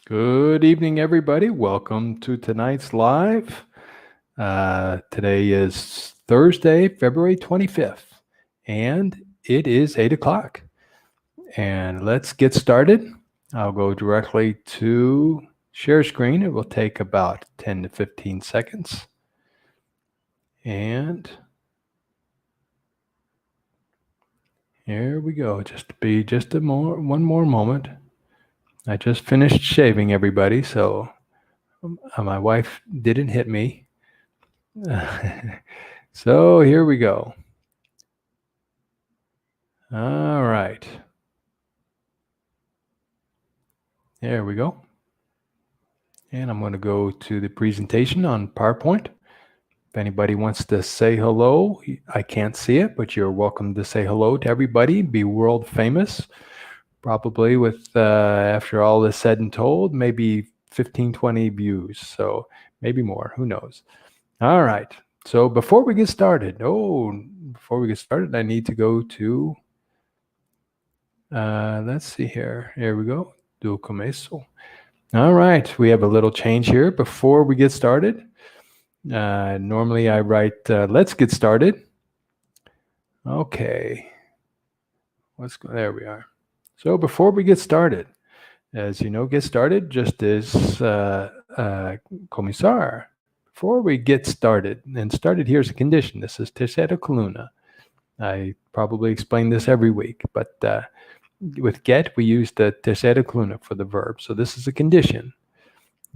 Good evening, everybody. Welcome to tonight's live. Today is Thursday, February 25th, and it is 8 o'clock. And let's get started. I'll go directly to share screen. It will take about 10 to 15 seconds. And here we go. Just one more moment. I just finished shaving, everybody, so my wife didn't hit me. So here we go. All right. There we go. And I'm going to go to the presentation on PowerPoint. If anybody wants to say hello, I can't see it, but you're welcome to say hello to everybody. Be world famous. Probably with, after all is said and told, maybe 15, 20 views. So maybe more. Who knows? All right. So before we get started, I need to go to, let's see here. Here we go. Do começo. All right. We have a little change here before we get started. Normally I write, let's get started. Okay. Let's go. There we are. So before we get started, as you know, get started just as começar. Before we get started, and started here is a condition. This is terceira coluna. I probably explain this every week, but with get, we use the terceira coluna for the verb. So this is a condition.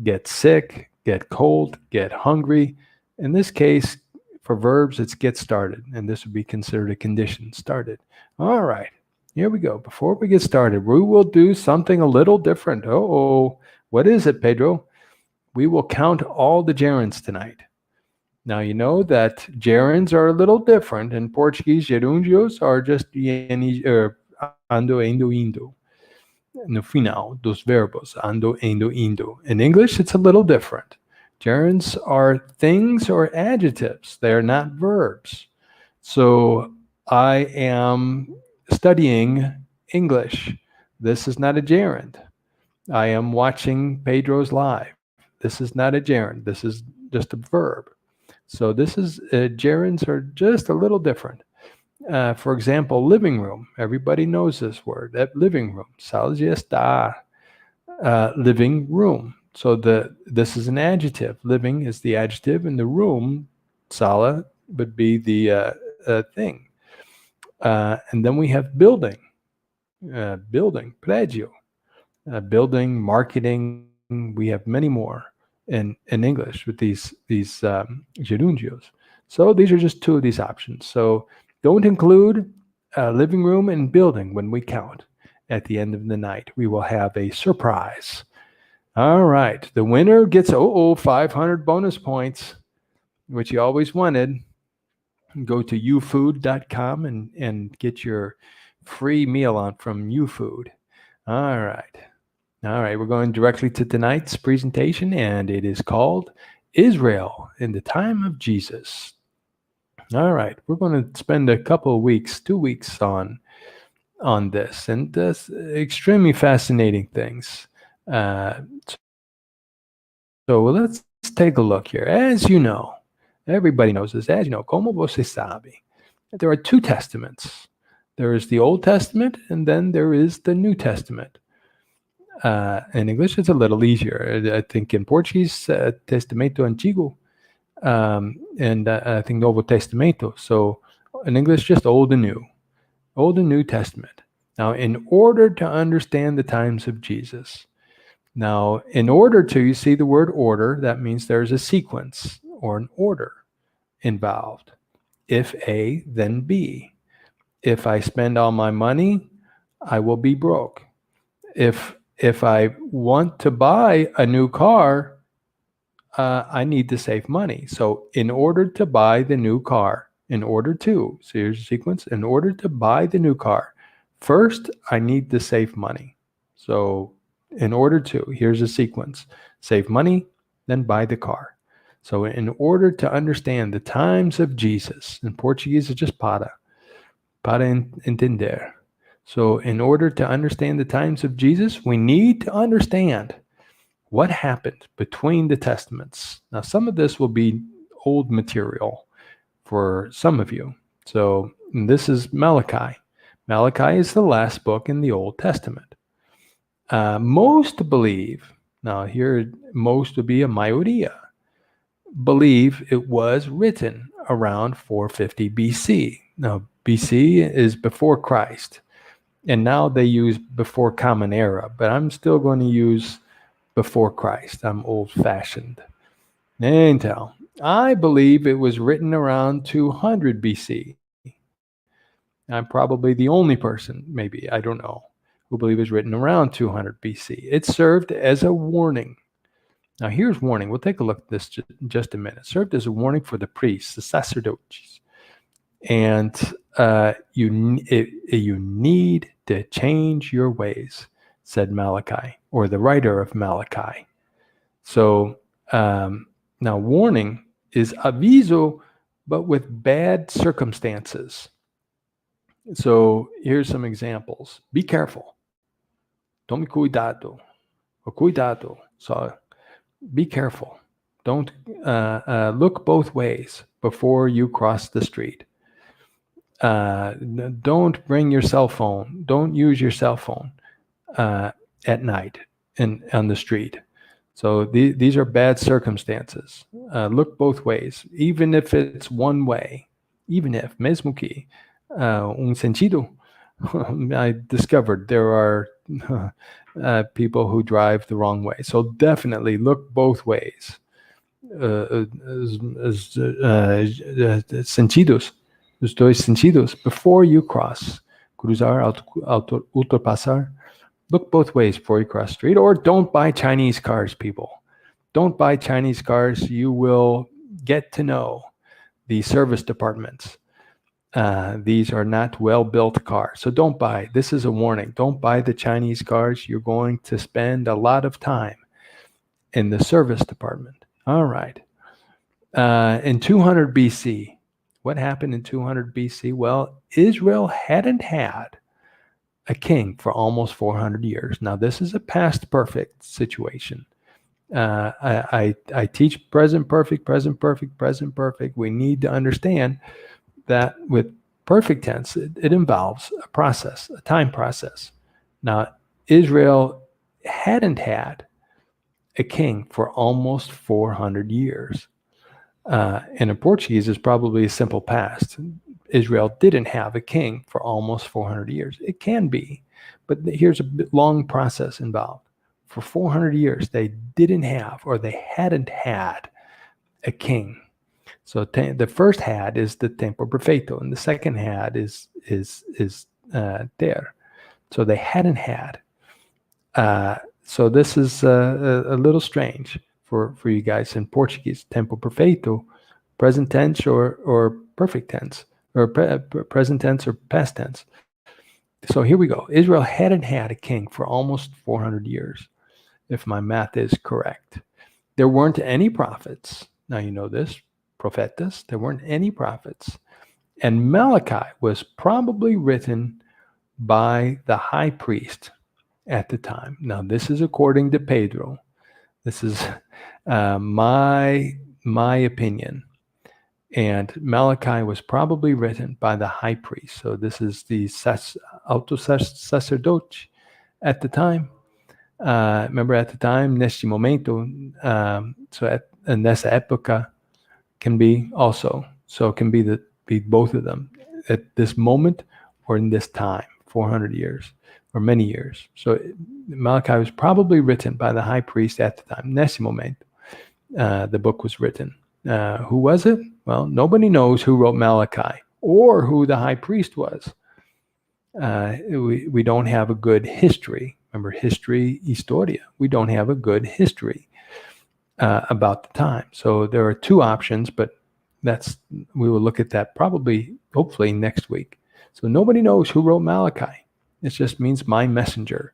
Get sick, get cold, get hungry. In this case, for verbs, it's get started, and this would be considered a condition, started. All right, here we go. Before we get started, we will do something a little different. Uh-oh, what is it, Pedro? We will count all the gerunds tonight. Now, you know that gerunds are a little different. In Portuguese, gerúndios are just ando, indo, indo. No final dos verbos, ando, indo, indo. In English, it's a little different. Gerunds are things or adjectives. They are not verbs. So I am studying English. This is not a gerund. I am watching Pedro's live. This is not a gerund. This is just a verb. So this is, gerunds are just a little different. For example, living room. Everybody knows this word. That living room. Sala de estar. Living room. So this is an adjective. Living is the adjective, and the room, sala, would be the thing. And then we have building. Building, prédio. Building, marketing. We have many more in English with these gerúndios. So these are just two of these options. So don't include living room and building when we count. At the end of the night, we will have a surprise. All right. The winner gets 500 bonus points, which you always wanted. Go to ufood.com and get your free meal on from ufood. All right. All right. We're going directly to tonight's presentation, and it is called Israel in the Time of Jesus. All right. We're going to spend a couple of weeks, 2 weeks on this, and this extremely fascinating things. So let's take a look here. As you know, everybody knows this. As you know, como você sabe, there are two testaments. There is the Old Testament, and then there is the New Testament. In English, it's a little easier. I think in Portuguese, Testamento Antigo, and I think Novo Testamento. So in English, just Old and New. Old and New Testament. Now, in order to understand the times of Jesus, now, in order to, you see the word order, that means there's a sequence or an order involved. If A, then B. If I spend all my money, I will be broke. If I want to buy a new car, I need to save money. So in order to buy the new car, so here's a sequence, in order to buy the new car, first I need to save money. So in order to, here's a sequence, save money, then buy the car. So in order to understand the times of Jesus, in Portuguese it's just para entender. So in order to understand the times of Jesus, we need to understand What happened between the testaments? Now, some of this will be old material for some of you. So this is Malachi. Malachi is the last book in the Old Testament. Most believe, now here most would be a mayoría, believe it was written around 450 BC. Now, BC is before Christ, and now they use before Common Era, but I'm still going to use before Christ. I'm old-fashioned. Anyhow, I believe it was written around 200 BC. I'm probably the only person, maybe, I don't know, who believe it was written around 200 BC. It served as a warning. Now, here's warning. We'll take a look at this just a minute. It served as a warning for the priests, the sacerdotes. And you need to change your ways, said Malachi, or the writer of Malachi. So now warning is aviso, but with bad circumstances. So here's some examples. Be careful. Tome cuidado. Or cuidado. So be careful. Don't look both ways before you cross the street. Don't bring your cell phone. Don't use your cell phone at night on the street. So these are bad circumstances. Look both ways, even if it's one way. Even if, mesmo que, sentido, I discovered there are people who drive the wrong way. So definitely look both ways. Sentidos, os dois sentidos, before you cross. Cruzar, ultrapassar. Look both ways before you cross the street, or don't buy Chinese cars, people. Don't buy Chinese cars. You will get to know the service departments. These are not well-built cars, so don't buy. This is a warning. Don't buy the Chinese cars. You're going to spend a lot of time in the service department. All right. In 200 BC, what happened in 200 BC? Well, Israel hadn't had a king for almost 400 years. Now, this is a past perfect situation. I teach present perfect, present perfect, present perfect. We need to understand that with perfect tense, it involves a process, a time process. Now, Israel hadn't had a king for almost 400 years. And in Portuguese, it's probably a simple past. Israel didn't have a king for almost 400 years. It can be, but here's a long process involved. For 400 years, they didn't have, or they hadn't had, a king. So the first had is the tempo perfeito, and the second had is there. So they hadn't had. So this is a little strange for you guys in Portuguese. Tempo perfeito, present tense or perfect tense, or present tense or past tense. So here we go. Israel hadn't had a king for almost 400 years, if my math is correct. There weren't any prophets. Now you know this, prophetas. There weren't any prophets. And Malachi was probably written by the high priest at the time. Now this is according to Pedro. This is my opinion. And Malachi was probably written by the high priest. So this is the alto sacerdote at the time. Remember at the time, neste momento, so nessa época can be also. So it can be both of them at this moment or in this time, 400 years or many years. So Malachi was probably written by the high priest at the time. Nesse momento, the book was written. Who was it? Well, nobody knows who wrote Malachi or who the high priest was. We don't have a good history. Remember, history, historia. We don't have a good history about the time. So there are two options, but we will look at that probably, hopefully, next week. So nobody knows who wrote Malachi. It just means my messenger.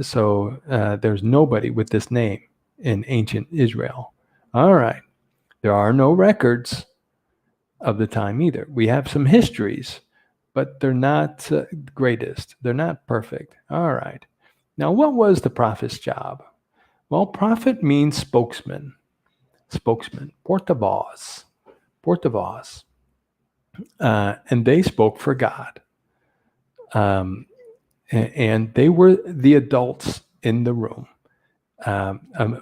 So there's nobody with this name in ancient Israel. All right. There are no records of the time either. We have some histories, but they're not greatest. They're not perfect. All right. Now, what was the prophet's job? Well, prophet means spokesman, portavoz, and they spoke for God. And they were the adults in the room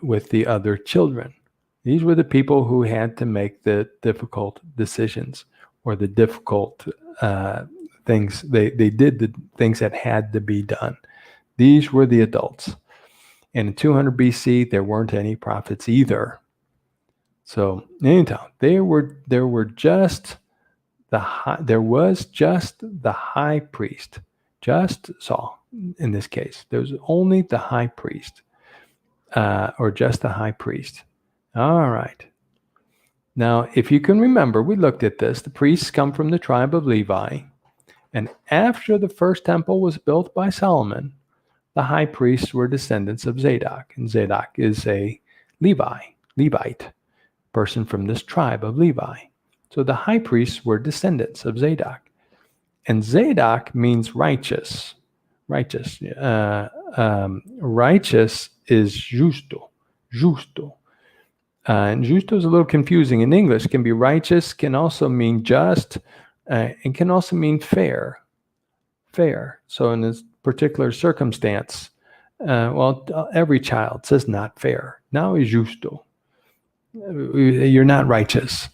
with the other children. These were the people who had to make the difficult decisions or the difficult things. They did the things that had to be done. These were the adults. And in 200 BC, there weren't any prophets either. So anyhow, there was just the high priest, just Saul in this case. There was only the high priest, or just the high priest. All right. Now, if you can remember, we looked at this. The priests come from the tribe of Levi. And after the first temple was built by Solomon, the high priests were descendants of Zadok. And Zadok is a Levite, person from this tribe of Levi. So the high priests were descendants of Zadok. And Zadok means righteous. Righteous. Righteous is justo. And justo is a little confusing in English. Can be righteous, can also mean just, and can also mean fair. So in this particular circumstance, every child says not fair. Now is justo. You're not righteous.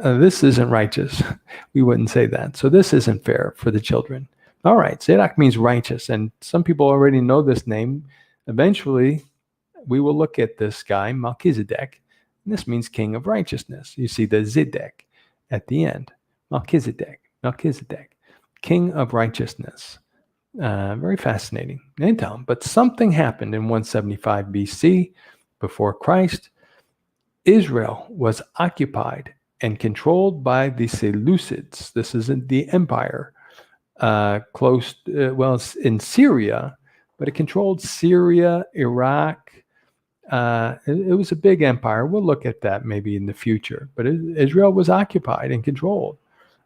This isn't righteous. We wouldn't say that. So this isn't fair for the children. All right, Zadok means righteous, and some people already know this name. Eventually, we will look at this guy, Melchizedek, and this means king of righteousness. You see the Zedek at the end. Melchizedek, king of righteousness. Very fascinating. But something happened in 175 BC, before Christ. Israel was occupied and controlled by the Seleucids. This is the empire in Syria, but it controlled Syria, Iraq. It was a big empire. We'll look at that maybe in the future. But Israel was occupied and controlled.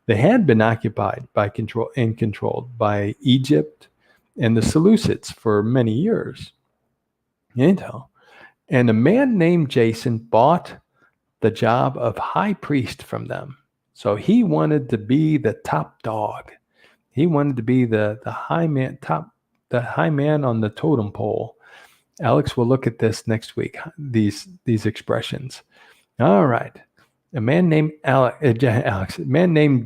They had been occupied and controlled by Egypt and the Seleucids for many years. And a man named Jason bought the job of high priest from them. So he wanted to be the top dog. He wanted to be the high man on the totem pole. Alex will look at this next week, these expressions. All right. A man named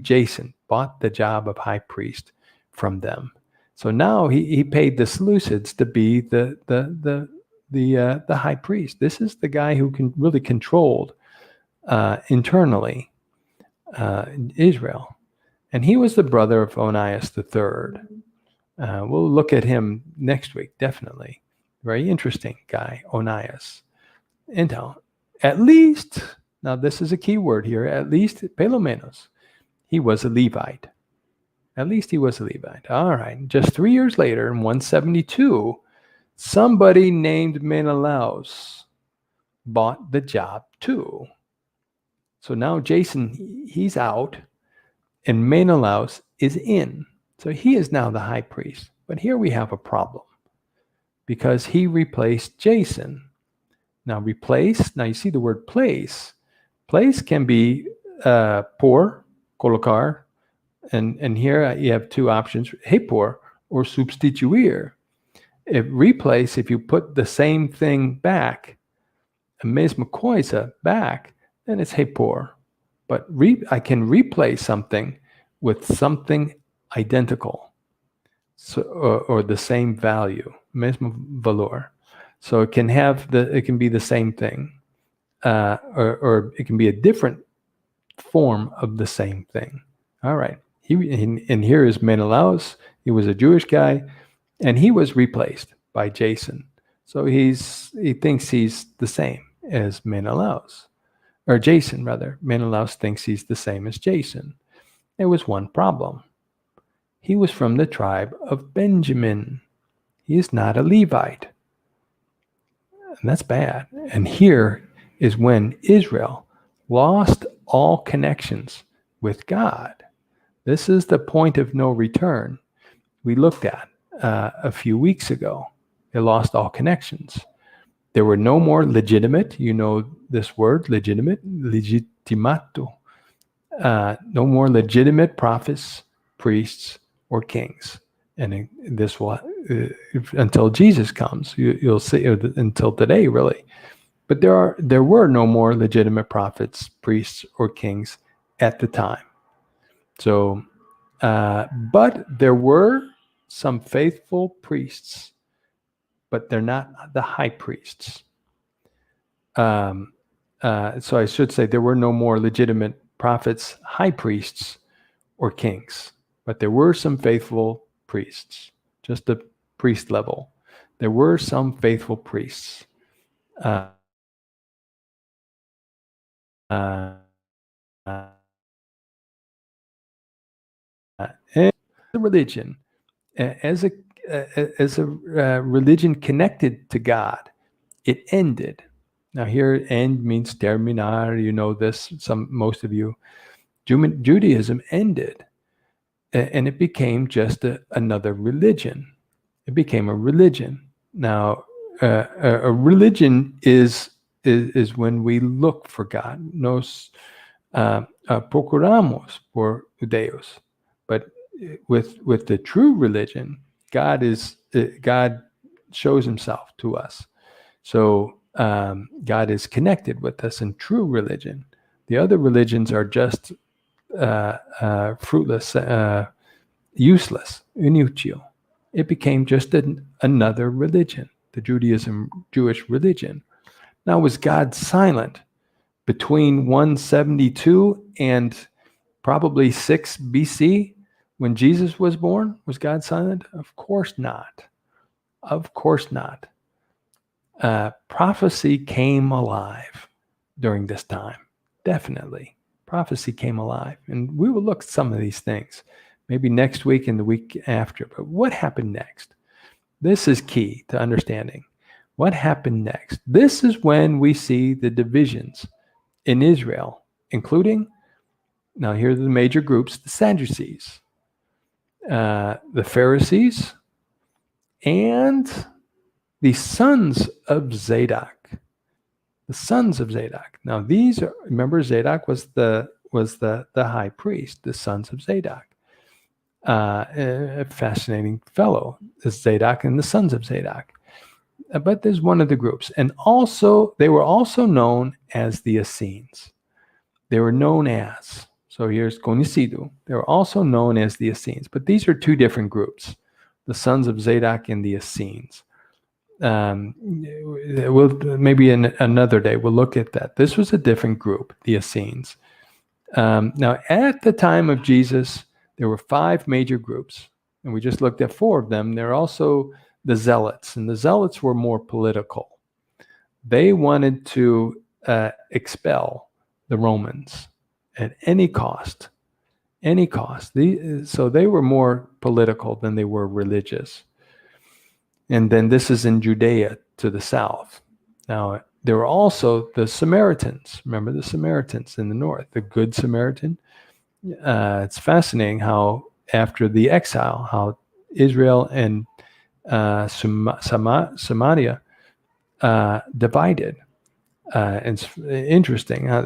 Jason bought the job of high priest from them. So now he paid the Seleucids to be the high priest. This is the guy who really controlled internally Israel. And he was the brother of Onias III. We'll look at him next week, definitely. Very interesting guy, Onias. At least, now this is a key word here, at least, Pelomenos, he was a Levite. At least he was a Levite. All right. Just 3 years later, in 172, somebody named Menelaus bought the job too. So now Jason, he's out, and Menelaus is in. So he is now the high priest. But here we have a problem, because he replaced Jason. Now you see the word place. Place can be por, colocar, and here you have two options, repor or substituir. If you put the same thing back, a mesma coisa back, then it's repor. But I can replace something with something identical, so or the same value, mesmo valor. So it can be the same thing, or it can be a different form of the same thing. All right. And here is Menelaus. He was a Jewish guy, and he was replaced by Jason. So he thinks he's the same as Menelaus, or Jason rather. Menelaus thinks he's the same as Jason. There was one problem. He was from the tribe of Benjamin. He is not a Levite. And that's bad. And here is when Israel lost all connections with God. This is the point of no return we looked at a few weeks ago. They lost all connections. There were no more legitimate, you know this word, legitimate, legitimato. No more legitimate prophets, priests, or kings. And this will, until Jesus comes, you'll see, until today, really. But there were no more legitimate prophets, priests, or kings at the time. So, but there were some faithful priests, but they're not the high priests. So I should say there were no more legitimate prophets, high priests, or kings, but there were some faithful priests, just the priest level. There were some faithful priests. And the religion, as a religion connected to God, it ended. Now here, end means terminar. You know this. Most of you. Judaism ended, and it became just another religion. It became a religion. Now, a religion is when we look for God. Nos procuramos por Deus, but with the true religion, God shows Himself to us. So God is connected with us in true religion. The other religions are just fruitless, useless, inutile. It became just another religion, the Jewish religion. Now, was God silent between 172 and probably 6 BC when Jesus was born? Was God silent? Of course not. Of course not. Prophecy came alive during this time. Definitely. Prophecy came alive. And we will look at some of these things, maybe next week and the week after. But what happened next? This is key to understanding. What happened next? This is when we see the divisions in Israel, including, now here are the major groups, the Sadducees, the Pharisees, and the sons of Zadok. The sons of Zadok. Now these are, remember, Zadok was the high priest, the sons of Zadok. A fascinating fellow, is Zadok and the sons of Zadok. But there's one of the groups. And also, they were also known as the Essenes. They were known as, so here's conhecido. They were also known as the Essenes. But these are two different groups, the sons of Zadok and the Essenes. We'll maybe another day we'll look at that. This was a different group, the Essenes. Now, at the time of Jesus, there were 5 major groups, and we just looked at 4 of them. There are also the Zealots, and the Zealots were more political. They wanted to expel the Romans at any cost, any cost. So they were more political than they were religious. And then this is in Judea to the south. Now, there were also the Samaritans. Remember the Samaritans in the north, the Good Samaritan? It's fascinating how after the exile, how Israel and Samaria divided. And it's interesting how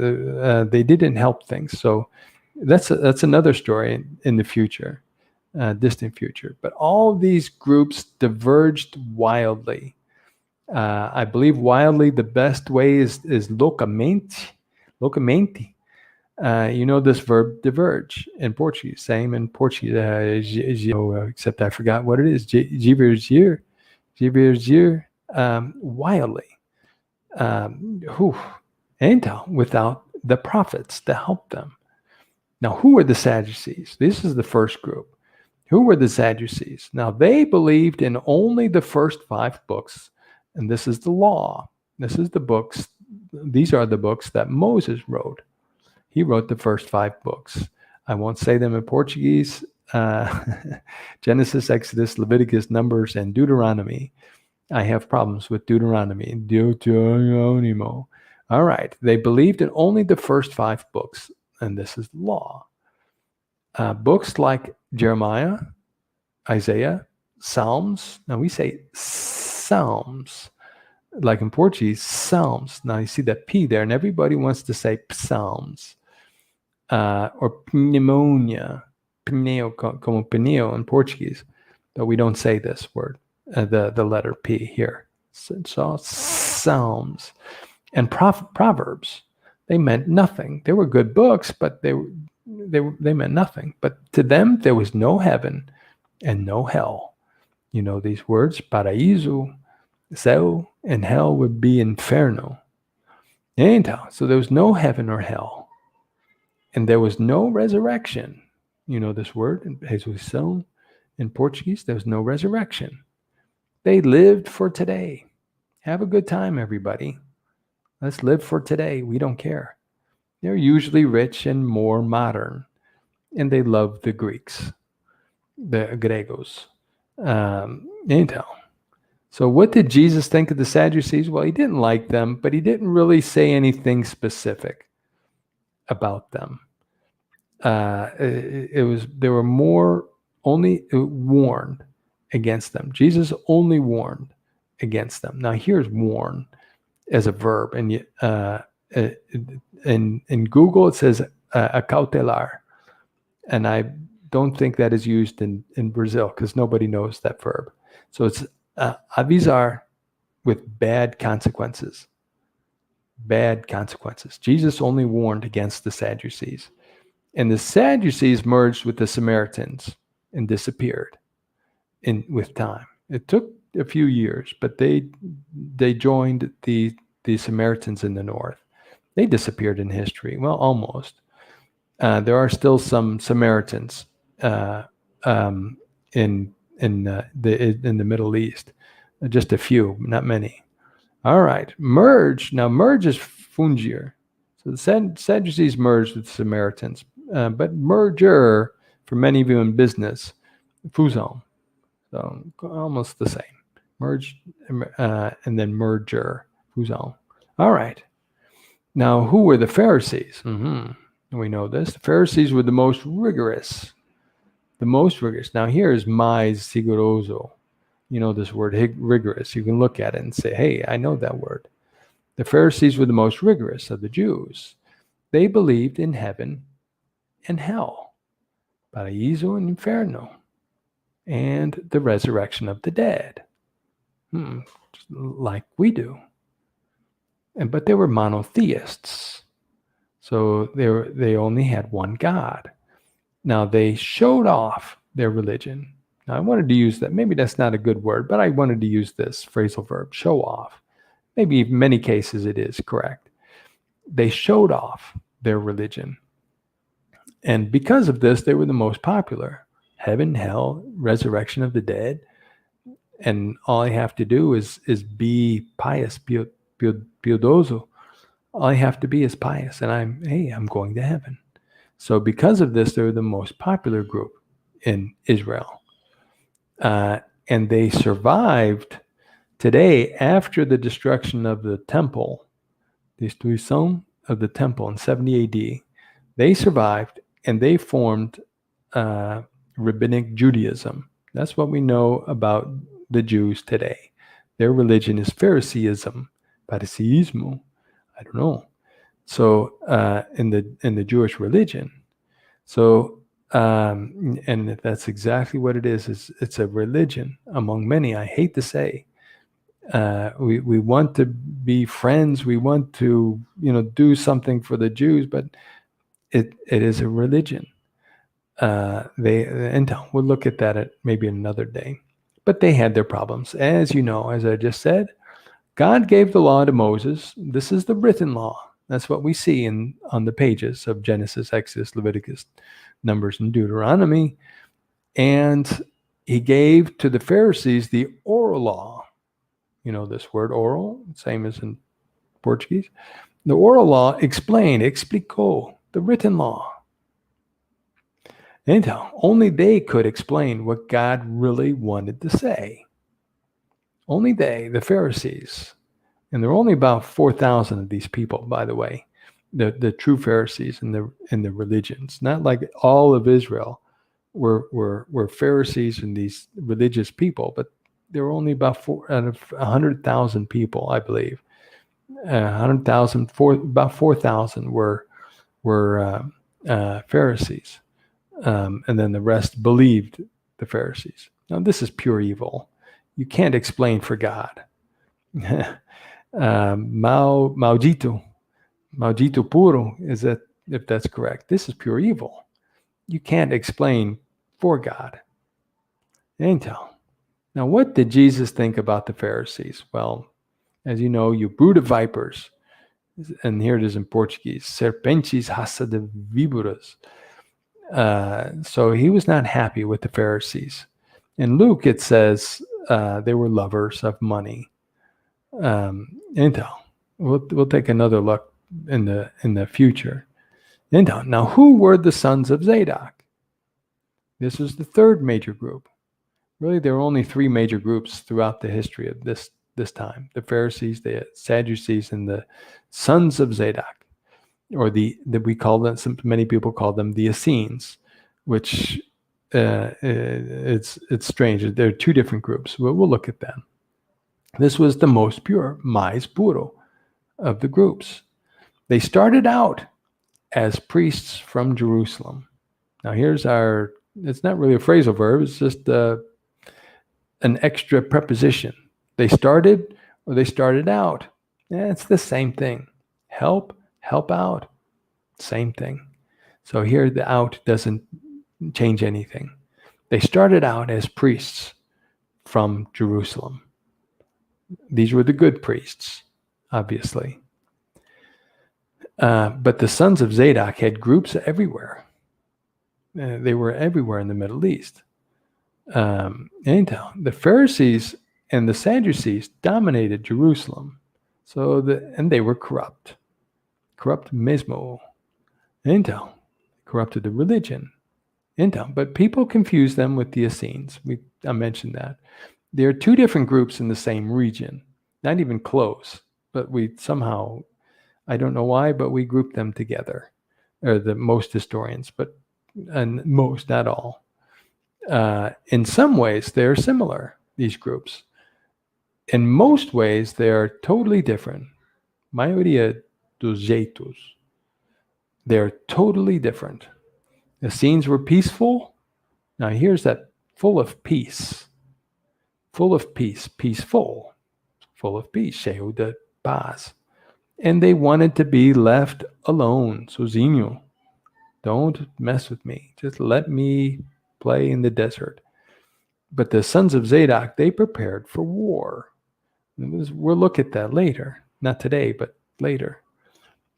they didn't help things. So that's another story in the future. Distant future. But all these groups diverged wildly. I believe wildly the best way is loucamente. Loucamente. You know this verb diverge in Portuguese. Same in Portuguese, except I forgot what it is. Divergir. Divergir wildly. And without the prophets to help them. Now, who were the Sadducees? This is the first group. Who were the Sadducees? Now, they believed in only the first 5 books, and this is the law. This is the books. These are the books that Moses wrote. He wrote the first 5 books. I won't say them in Portuguese. Genesis, Exodus, Leviticus, Numbers, and Deuteronomy. I have problems with Deuteronomy. Deuteronomy. All right. They believed in only the first 5 books, and this is the law. Books like Jeremiah, Isaiah, Psalms. Now we say Psalms. like in Portuguese, psalms. Now you see that P there, and everybody wants to say psalms, or pneumonia, pneu, como pneu in Portuguese, but we don't say this word, the letter P here. So psalms and proverbs, they meant nothing. They were good books, but they meant nothing. But to them, there was no heaven and no hell. You know these words, paraíso, céu, and hell would be inferno. Então, so there was no heaven or hell. And there was no resurrection. You know this word, ressurreição, in Portuguese, there was no resurrection. They lived for today. Have a good time, everybody. Let's live for today. We don't care. They're usually rich and more modern, and they love the Greeks, the Gregos. Então, so what did Jesus think of the Sadducees? Well, he didn't like them, but he didn't really say anything specific about them. They were more only warned against them. Jesus only warned against them. Now here's warn as a verb, and in Google it says acautelar, and I don't think that is used in Brazil because nobody knows that verb. So it's avisar with bad consequences. Bad consequences. Jesus only warned against the Sadducees. And the Sadducees merged with the Samaritans and disappeared with time. It took a few years, but they joined the Samaritans in the north. They disappeared in history. Well, almost. There are still some Samaritans in the Middle East. Just a few, not many. All right, merge. Now merge is fungir. So the Sadducees merged with the Samaritans, but merger for many of you in business, fusão. So almost the same. Merge and then merger, fusão. All right. Now, who were the Pharisees? We know this. The Pharisees were the most rigorous. The most rigorous. Now, here's mais rigoroso. You know this word, rigorous. You can look at it and say, hey, I know that word. The Pharisees were the most rigorous of the Jews. They believed in heaven and hell, paraíso and inferno, and the resurrection of the dead, like we do. But they were monotheists. So they only had one God. Now, they showed off their religion. Now, I wanted to use that. Maybe that's not a good word, but I wanted to use this phrasal verb, show off. Maybe in many cases it is correct. They showed off their religion. And because of this, they were the most popular. Heaven, hell, resurrection of the dead. And all I have to do is be pious, piedoso. All I have to be is pious, and I'm going to heaven. So because of this, they're the most popular group in Israel. And they survived today after the destruction of the temple, destruction of the temple in 70 AD. They survived and they formed Rabbinic Judaism. That's what we know about the Jews today. Their religion is Phariseeism, Phariseismo. I don't know. So in the Jewish religion, so and that's exactly what it is. It's a religion among many. I hate to say, we want to be friends. We want to do something for the Jews, but it is a religion. And we'll look at that maybe another day. But they had their problems, as you know, as I just said. God gave the law to Moses. This is the written law. That's what we see on the pages of Genesis, Exodus, Leviticus, Numbers, and Deuteronomy. And he gave to the Pharisees the oral law. You know this word oral, same as in Portuguese. The oral law explained, explicó, the written law. And only they could explain what God really wanted to say. Only they, the Pharisees. And there were only about 4,000 of these people, by the way, the true Pharisees in the religions. Not like all of Israel were Pharisees and these religious people, but there were only about 4 out of 100,000 people, I believe. 100,000, about 4,000 were Pharisees, and then the rest believed the Pharisees. Now, this is pure evil. You can't explain for God. Maldito puro, is that, if that's correct? This is pure evil. You can't explain for God. Então, now what did Jesus think about the Pharisees? Well, as you know, you brood of vipers, and here it is in Portuguese, serpentes raça de víboras. So he was not happy with the Pharisees. In Luke, it says they were lovers of money. Então, we'll take another look in the future. Então, now who were the sons of Zadok? This was the third major group. Really, there were only three major groups throughout the history of this time: the Pharisees, the Sadducees, and the sons of Zadok, or we call them. Many people call them the Essenes, which it's strange. There are two different groups. We'll look at them. This was the most pure, mais puro, of the groups. They started out as priests from Jerusalem. Now here's it's not really a phrasal verb, it's just an extra preposition. They started or they started out. It's the same thing. Help out, same thing. So here the out doesn't change anything. They started out as priests from Jerusalem. These were the good priests, obviously. But the sons of Zadok had groups everywhere. They were everywhere in the Middle East. Anyhow, the Pharisees and the Sadducees dominated Jerusalem. And they were corrupt mesmo. Anyhow, corrupted the religion. Anyhow, but people confuse them with the Essenes. I mentioned that. There are two different groups in the same region, not even close, but we somehow, I don't know why, but we group them together, or the most historians, and most, not all. In some ways, they're similar, these groups. In most ways, they are totally different. Maioria dos jeitos. They're totally different. The Essenes were peaceful. Now here's that, full of peace. Full of peace, peaceful. Full of peace, cheio de paz. And they wanted to be left alone, sozinho. Don't mess with me. Just let me play in the desert. But the sons of Zadok, they prepared for war. We'll look at that later. Not today, but later.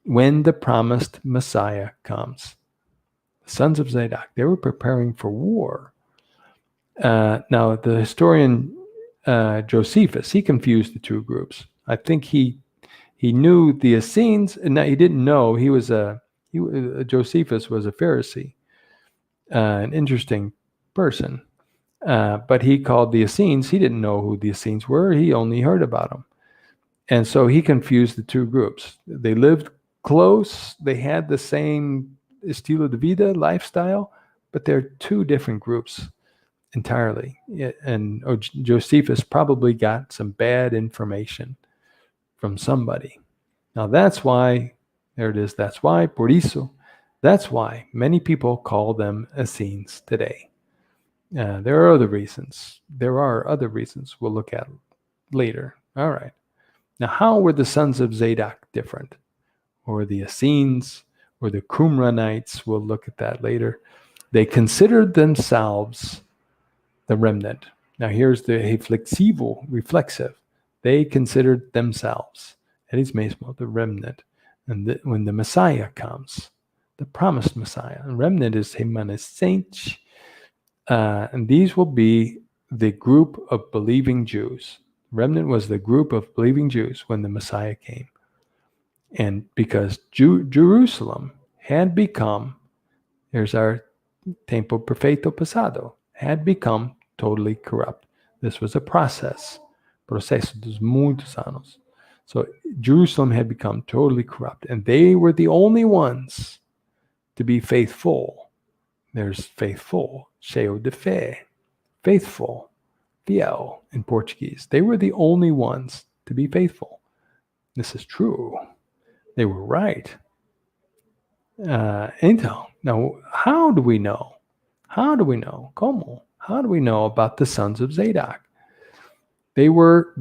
When the promised Messiah comes. The sons of Zadok, they were preparing for war. Now, the historian Josephus, he confused the two groups. I think he knew the Essenes, and he didn't know Josephus was a Pharisee, an interesting person. But he called the Essenes. He didn't know who the Essenes were. He only heard about them. And so he confused the two groups. They lived close. They had the same estilo de vida, lifestyle, but they're two different groups entirely. And Josephus probably got some bad information from somebody. Now that's why, there it is, that's why, por isso, that's why many people call them Essenes today. There are other reasons. We'll look at later. All right. Now, how were the sons of Zadok different? Or the Essenes, or the Qumranites? We'll look at that later. They considered themselves the remnant. Now, here's the reflexive. They considered themselves, eles mesmos, the remnant. And when the Messiah comes, the promised Messiah, and remnant is remanescente. And these will be the group of believing Jews. Remnant was the group of believing Jews when the Messiah came. And because Jerusalem had become, here's our tempo perfeito passado, had become totally corrupt. This was a processo dos muitos anos. So Jerusalem had become totally corrupt, and they were the only ones to be faithful. There's faithful, cheio de fé, faithful, fiel in Portuguese. They were the only ones to be faithful. This is true. They were right. Então, now, how do we know? How do we know? Como? How do we know about the sons of Zadok? There were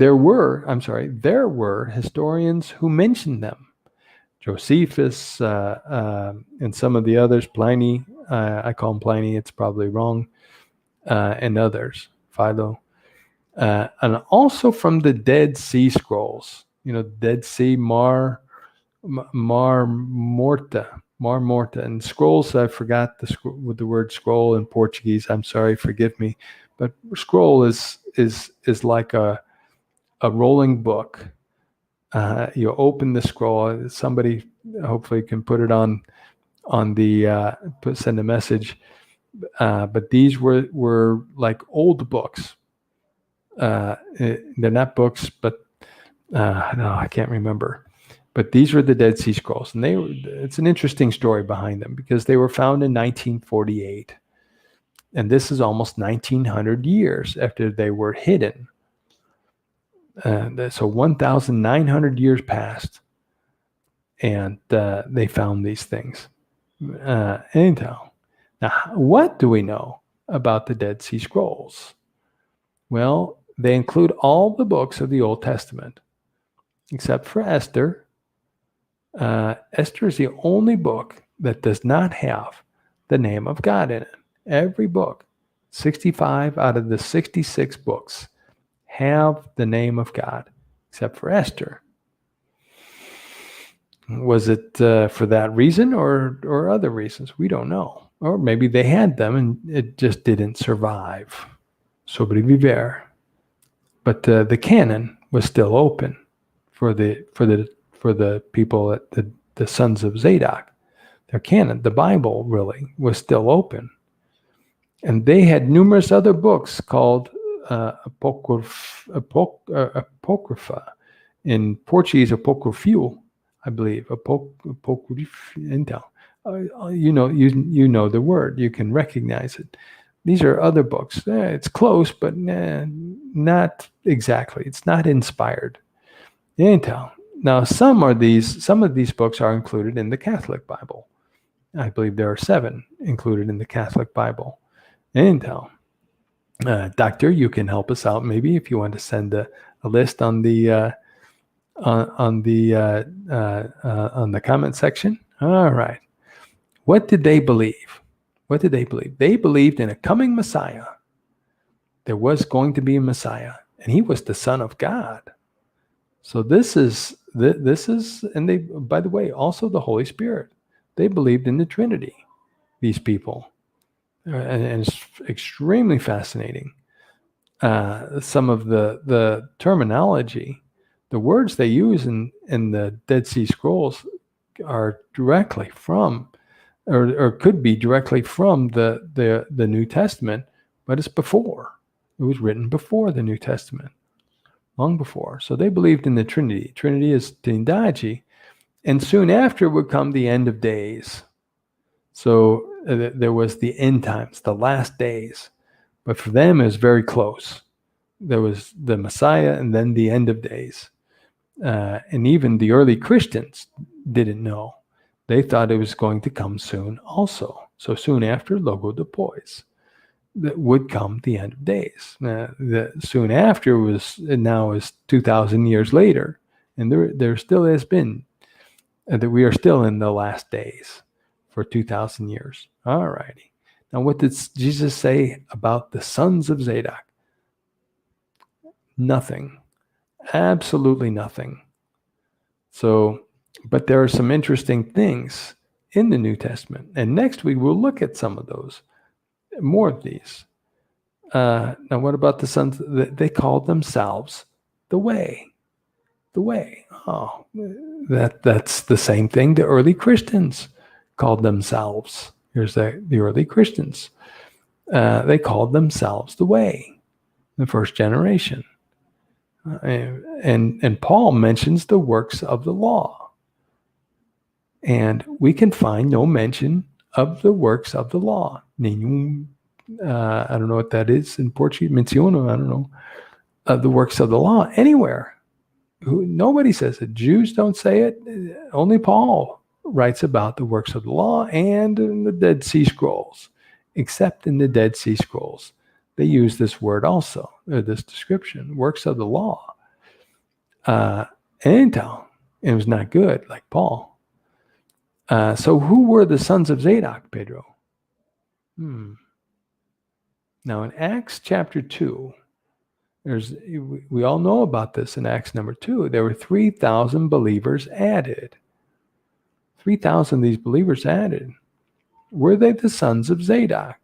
historians who mentioned them. Josephus and some of the others, Pliny, I call him Pliny, it's probably wrong, and others, Philo. And also from the Dead Sea Scrolls, Dead Sea, Mar Morta, and scrolls. I forgot with the word scroll in Portuguese. I'm sorry, forgive me, but scroll is like a rolling book. You open the scroll. Somebody hopefully can put it on the send a message. But these were like old books. They're not books, but no, I can't remember. But these were the Dead Sea Scrolls, and it's an interesting story behind them because they were found in 1948, and this is almost 1900 years after they were hidden. So 1,900 years passed, and they found these things. Anyhow, now what do we know about the Dead Sea Scrolls? Well, they include all the books of the Old Testament, except for Esther. Esther is the only book that does not have the name of God in it. Every book, 65 out of the 66 books, have the name of God, except for Esther. Was it for that reason or other reasons? We don't know. Or maybe they had them and it just didn't survive. Sobreviver. But the canon was still open for the people at the sons of Zadok. Their canon, the Bible, really was still open, and they had numerous other books called apocrypha, in Portuguese apocryphal, I believe. You know the word. You can recognize it. These are other books. It's close, but not exactly. It's not inspired. Now, some of these books are included in the Catholic Bible. I believe there are 7 included in the Catholic Bible. Doctor, you can help us out maybe if you want to send a list on the comment section. All right. What did they believe? They believed in a coming Messiah. There was going to be a Messiah, and he was the Son of God. So this is, and they, by the way, also the Holy Spirit. They believed in the Trinity, these people. And it's extremely fascinating. Some of the terminology, the words they use in the Dead Sea Scrolls are directly from, or could be directly from the New Testament, but it's before. It was written before the New Testament, long before. So they believed in the Trinity. Trinity is Trindade, and soon after would come the end of days. So there was the end times, the last days. But for them, it was very close. There was the Messiah and then the end of days. And even the early Christians didn't know. They thought it was going to come soon also. So soon after, logo depois, that would come the end of days. Soon after now is 2,000 years later. And there still has been, that we are still in the last days for 2,000 years. All righty. Now, what did Jesus say about the sons of Zadok? Nothing. Absolutely nothing. So, but there are some interesting things in the New Testament. And next week, we'll look at some of those, more of these. Now, what about the sons? They called themselves the Way. The Way. Oh, that's the same thing the early Christians called themselves. Here's the early Christians. They called themselves the Way, the first generation. And Paul mentions the works of the law. And we can find no mention of the works of the law. Nenhum I don't know what that is in Portuguese. Menciono, I don't know. The works of the law anywhere. Nobody says it. Jews don't say it. Only Paul writes about the works of the law and in the Dead Sea Scrolls. Except in the Dead Sea Scrolls, they use this word also, or this description, works of the law. Anyhow, it was not good, like Paul. So who were the sons of Zadok, Pedro? Now in Acts chapter 2, we all know about this in Acts number 2. There were 3,000 believers added. 3,000 of these believers added. Were they the sons of Zadok?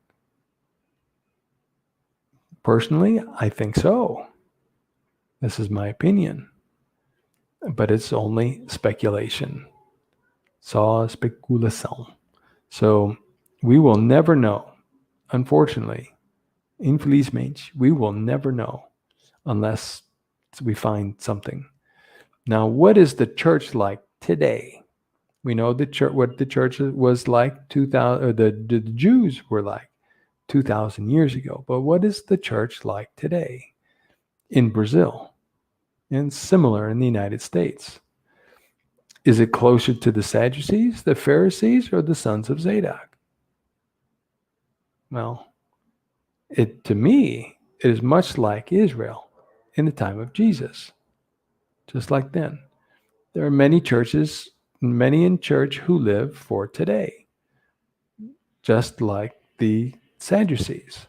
Personally, I think so. This is my opinion. But it's only speculation. Só especulação. So we will never know. Unfortunately, infelizmente, we will never know unless we find something. Now, what is the church like today? We know the church, what the church was like 2,000, or the Jews were like 2,000 years ago. But what is the church like today in Brazil and similar in the United States? Is it closer to the Sadducees, the Pharisees, or the sons of Zadok? Well, to me, it is much like Israel in the time of Jesus, just like then. There are many churches, many in church who live for today, just like the Sadducees.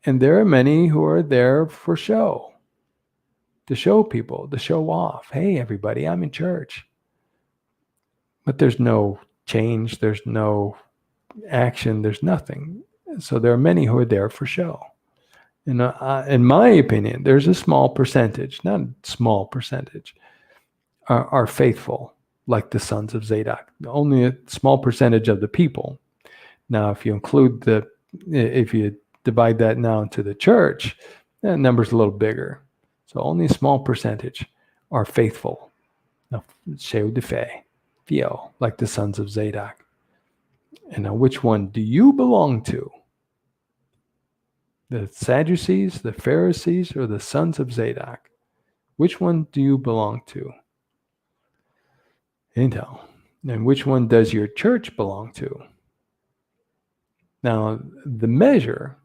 And there are many who are there for show, to show people, to show off. Hey, everybody, I'm in church. But there's no change, there's no action, there's nothing. So there are many who are there for show. And in my opinion, there's a small percentage, not a small percentage, are faithful, like the sons of Zadok. Only a small percentage of the people. Now, if you divide that now into the church, that number's a little bigger. So only a small percentage are faithful. Now, cheio de fé, fiel, like the sons of Zadok. And now, which one do you belong to? The Sadducees, the Pharisees, or the sons of Zadok? Which one do you belong to? Intel. And which one does your church belong to? Now, the measure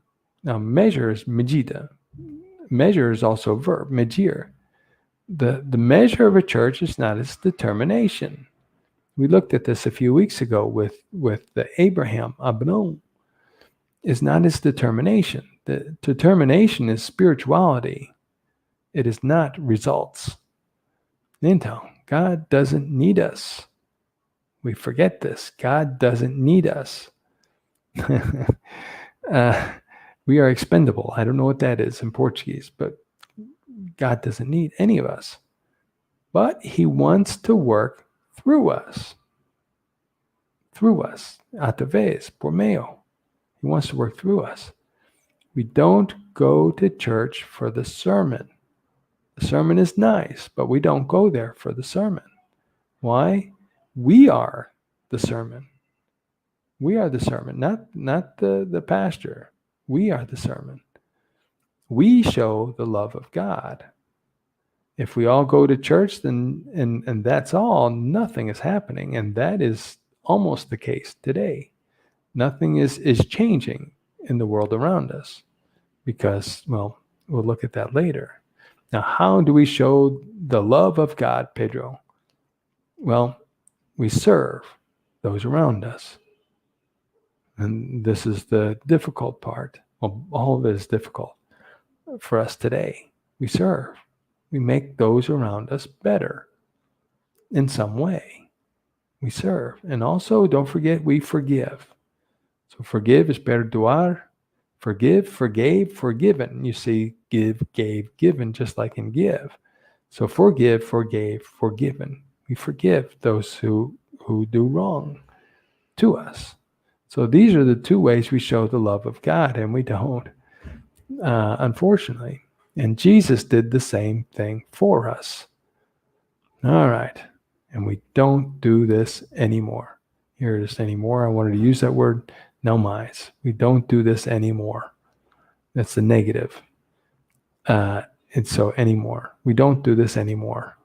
is medida. Measure is also a verb, medir. The measure of a church is not its determination. We looked at this a few weeks ago with the Abraham, is not its determination. The determination is spirituality. It is not results. Intel. God doesn't need us. We forget this. God doesn't need us. We are expendable. I don't know what that is in Portuguese, but God doesn't need any of us. But he wants to work through us. Through us. Através, por meio. He wants to work through us. We don't go to church for the sermon. The sermon is nice, but we don't go there for the sermon. Why? We are the sermon. We are the sermon, not the pastor. We are the sermon. We show the love of God. If we all go to church, then and that's all, nothing is happening. And that is almost the case today. Nothing is changing in the world around us because, well, we'll look at that later. Now, how do we show the love of God, Pedro? Well, we serve those around us. And this is the difficult part. Well, all of it is difficult for us today. We serve. We make those around us better in some way. We serve. And also, don't forget, we forgive. So forgive is perdoar. Forgive, forgave, forgiven. You see, give, gave, given, just like in give. So forgive, forgave, forgiven. We forgive those who do wrong to us. So these are the two ways we show the love of God, and we don't, unfortunately. And Jesus did the same thing for us. All right. And we don't do this anymore. Here it is anymore. I wanted to use that word. No mais. We don't do this anymore. That's the negative. And so anymore. We don't do this anymore.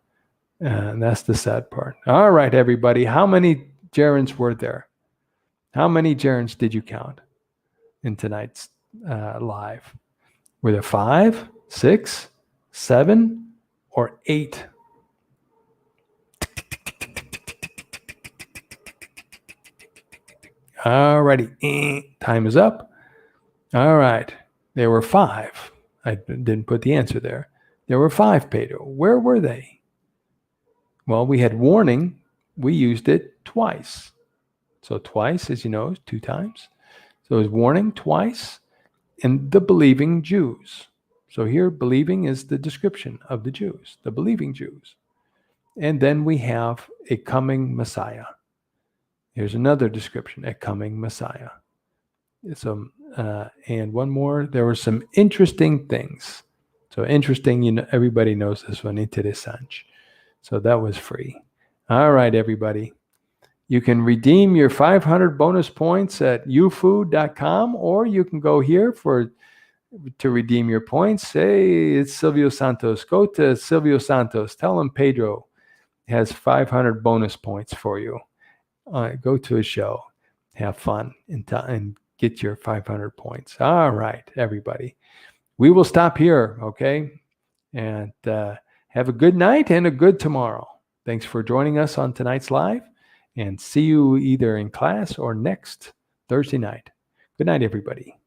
And that's the sad part. All right, everybody. How many gerunds were there? How many gerunds did you count in tonight's live? Were there 5, 6, 7, or 8? All righty. Time is up. All right. There were 5. I didn't put the answer there. There were 5, Pedro. Where were they? Well, we had warning. We used it twice. So twice, as you know, is 2 times. So it was warning twice, and the believing Jews. So here, believing is the description of the Jews, the believing Jews. And then we have a coming Messiah. Here's another description, a coming Messiah. So, and one more, there were some interesting things. So interesting, you know, everybody knows this one, interessante. So that was free. All right, everybody. You can redeem your 500 bonus points at ufood.com, or you can go here to redeem your points. Hey, it's Silvio Santos. Go to Silvio Santos. Tell him Pedro has 500 bonus points for you. Go to a show, have fun, and get your 500 points. All right, everybody. We will stop here, okay? And have a good night and a good tomorrow. Thanks for joining us on tonight's live, and see you either in class or next Thursday night. Good night, everybody.